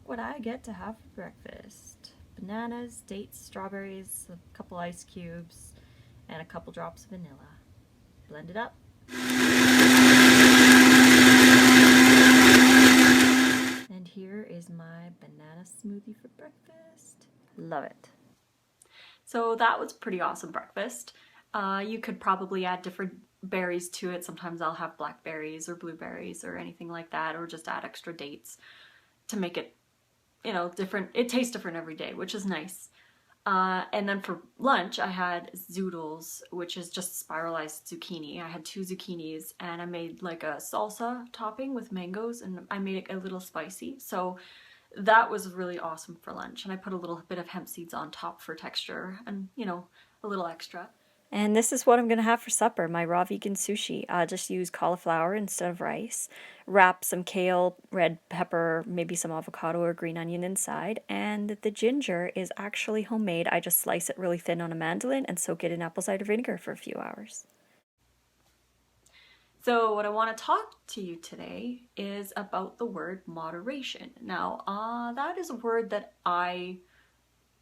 what I get to have for breakfast. Bananas, dates, strawberries, a couple ice cubes, and a couple drops of vanilla. Blend it up. And here is my banana smoothie for breakfast. Love it. So that was pretty awesome breakfast. You could probably add different berries to it. Sometimes I'll have blackberries or blueberries or anything like that, or just add extra dates to make it, you know, different. It tastes different every day, which is nice. And then for lunch, I had zoodles, which is just spiralized zucchini. I had 2 zucchinis and I made like a salsa topping with mangoes, and I made it a little spicy. So that was really awesome for lunch. And I put a little bit of hemp seeds on top for texture and, you know, a little extra. And this is what I'm going to have for supper, my raw vegan sushi. I just use cauliflower instead of rice. Wrap some kale, red pepper, maybe some avocado or green onion inside. And the ginger is actually homemade. I just slice it really thin on a mandolin and soak it in apple cider vinegar for a few hours. So what I want to talk to you today is about the word moderation. Now, that is a word that I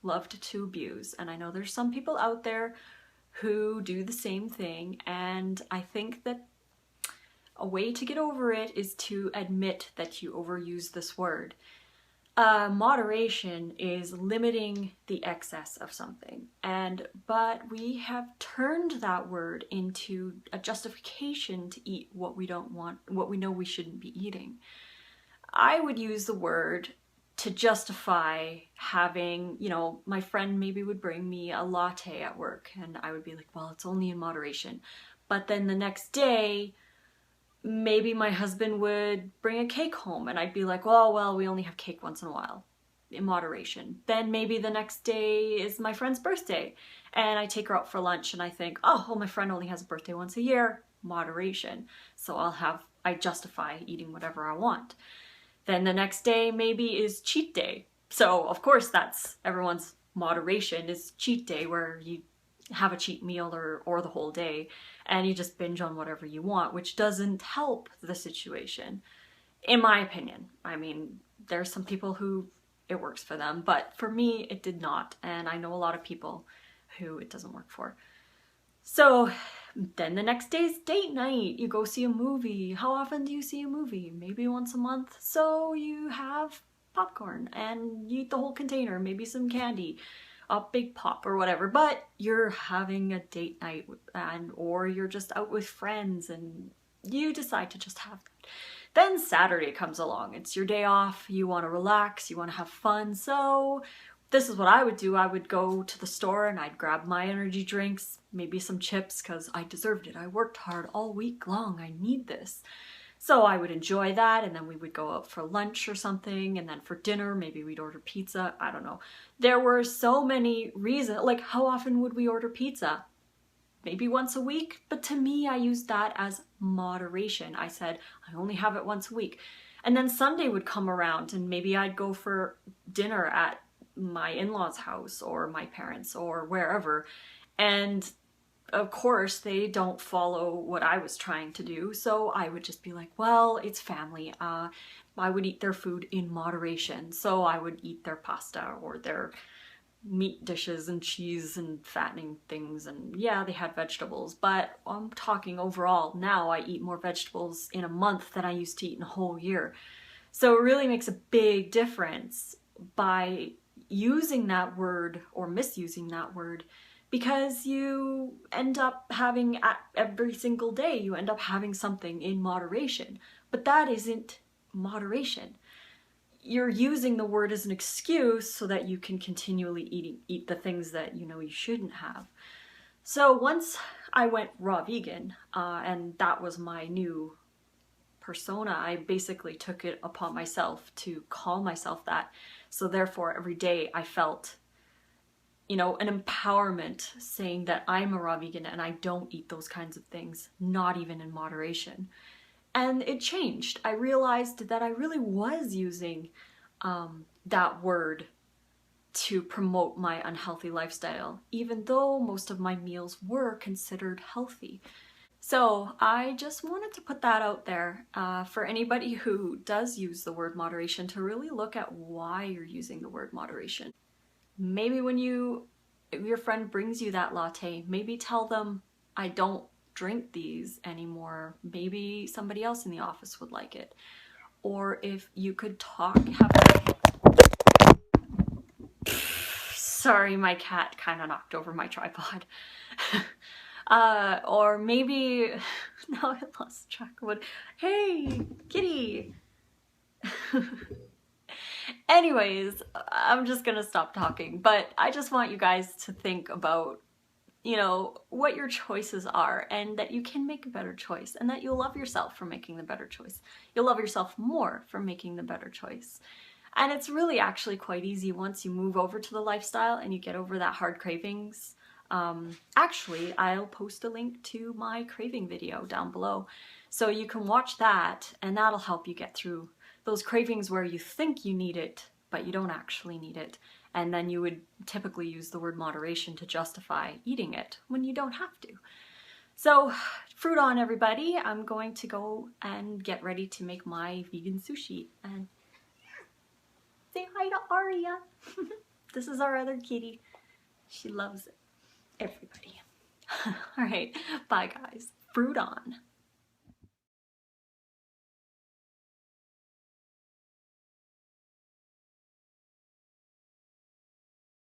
loved to abuse. And I know there's some people out there who do the same thing, and I think that a way to get over it is to admit that you overuse this word. Moderation is limiting the excess of something, but we have turned that word into a justification to eat what we don't want, what we know we shouldn't be eating. I would use the word to justify having, you know, my friend maybe would bring me a latte at work and I would be like, well, it's only in moderation. But then the next day, maybe my husband would bring a cake home and I'd be like, well, we only have cake once in a while, in moderation. Then maybe the next day is my friend's birthday and I take her out for lunch and I think, oh, well, my friend only has a birthday once a year, moderation. So I justify eating whatever I want. Then the next day maybe is cheat day. So of course that's everyone's moderation is cheat day, where you have a cheat meal or the whole day and you just binge on whatever you want, which doesn't help the situation, in my opinion. I mean, there's some people who it works for them, but for me it did not, and I know a lot of people who it doesn't work for. So then the next day's date night. You go see a movie. How often do you see a movie? Maybe once a month. So you have popcorn and you eat the whole container, maybe some candy, a big pop or whatever, but you're having a date night or you're just out with friends and you decide to just have that. Then Saturday comes along. It's your day off. You want to relax. You want to have fun. So this is what I would do. I would go to the store and I'd grab my energy drinks, maybe some chips, because I deserved it. I worked hard all week long. I need this. So I would enjoy that, and then we would go out for lunch or something, and then for dinner, maybe we'd order pizza. I don't know. There were so many reasons. Like, how often would we order pizza? Maybe once a week, but to me, I used that as moderation. I said, I only have it once a week. And then Sunday would come around, and maybe I'd go for dinner at my in-laws' house or my parents or wherever, and of course they don't follow what I was trying to do, so I would just be like, well, it's family. I would eat their food in moderation, so I would eat their pasta or their meat dishes and cheese and fattening things, and yeah, they had vegetables, but I'm talking overall. Now I eat more vegetables in a month than I used to eat in a whole year. So it really makes a big difference by using that word or misusing that word, because you end up having, every single day, you end up having something in moderation. But that isn't moderation. You're using the word as an excuse so that you can continually eat the things that you know you shouldn't have. So once I went raw vegan, and that was my new persona, I basically took it upon myself to call myself that. So therefore, every day I felt, you know, an empowerment saying that I'm a raw vegan and I don't eat those kinds of things, not even in moderation. And it changed. I realized that I really was using that word to promote my unhealthy lifestyle, even though most of my meals were considered healthy. So I just wanted to put that out there for anybody who does use the word moderation to really look at why you're using the word moderation. Maybe when your friend brings you that latte, maybe tell them, I don't drink these anymore. Maybe somebody else in the office would like it. Or if you could Sorry, my cat kind of knocked over my tripod. Or maybe, now I lost track of what, hey, kitty. Anyways, I'm just gonna stop talking, but I just want you guys to think about, you know, what your choices are and that you can make a better choice and that you'll love yourself for making the better choice. You'll love yourself more for making the better choice. And it's really actually quite easy once you move over to the lifestyle and you get over that hard cravings. Actually, I'll post a link to my craving video down below so you can watch that, and that'll help you get through those cravings where you think you need it but you don't actually need it, and then you would typically use the word moderation to justify eating it when you don't have to. So fruit on, everybody. I'm going to go and get ready to make my vegan sushi and say hi to Aria. This is our other kitty. She loves it. Everybody. All right, bye guys. Fruit on.